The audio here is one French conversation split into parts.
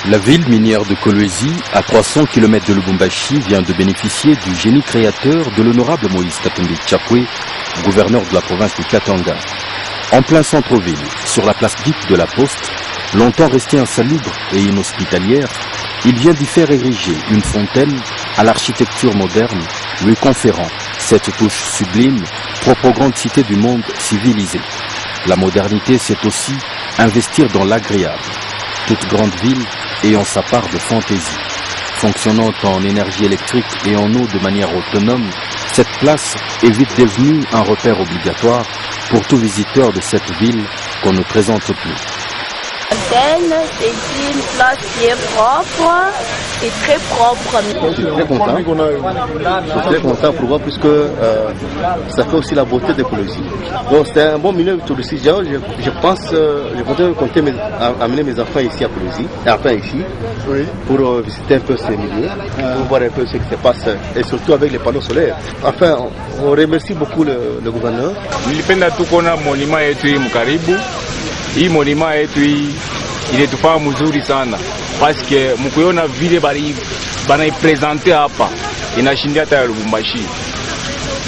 La ville minière de Kolwezi, à 300 km de Lubumbashi, vient de bénéficier du génie créateur de l'honorable Moïse Katumbi Tchapwe, gouverneur de la province du Katanga. En plein centre-ville, sur la place dite de la Poste, longtemps restée insalubre et inhospitalière, il vient d'y faire ériger une fontaine à l'architecture moderne, lui conférant cette touche sublime, propre aux grandes cités du monde civilisé. La modernité, c'est aussi investir dans l'agréable. Toute grande ville ayant sa part de fantaisie. Fonctionnant en énergie électrique et en eau de manière autonome, cette place est vite devenue un repère obligatoire pour tout visiteur de cette ville qu'on ne présente plus. C'est une place qui est propre et très propre. Je suis très content. Je suis très content pour voir puisque ça fait aussi la beauté de Kolwezi. Donc c'est un bon milieu touristique. Je pense, je compter amener mes enfants ici à Kolwezi, enfin ici, pour visiter un peu ces milieux, pour voir un peu ce qui se passe et surtout avec les panneaux solaires. Enfin, on remercie beaucoup le gouverneur. Nilipenda tu kuona monument yetu hii mkaribu. Hii monument yetu hii inatufaa mzuri sana paske mkuiona vile banaipresente hapa inashindia hata ya Lubumbashi.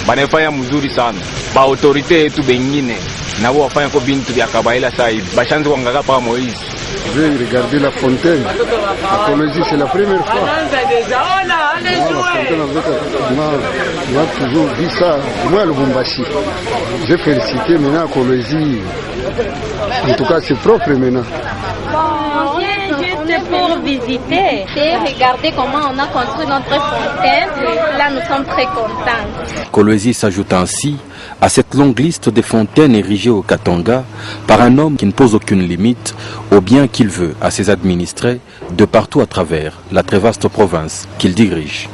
Banaifanya mzuri sana. Ba autorite yetu bengine nabo wafanya ko bintu vya kabaila sasa hivi. Bashanze kuangalia pa Moïse. Je vais regarder la fontaine. À Kolwezi, c'est la première fois. On a toujours dit ça. Moi, à Lubumbashi. J'ai félicité maintenant à Kolwezi. En tout cas, c'est propre maintenant. Pour visiter et regarder comment on a construit notre fontaine. Là, nous sommes très contents. Kolwezi s'ajoute ainsi à cette longue liste des fontaines érigées au Katanga par un homme qui ne pose aucune limite au bien qu'il veut à ses administrés de partout à travers la très vaste province qu'il dirige.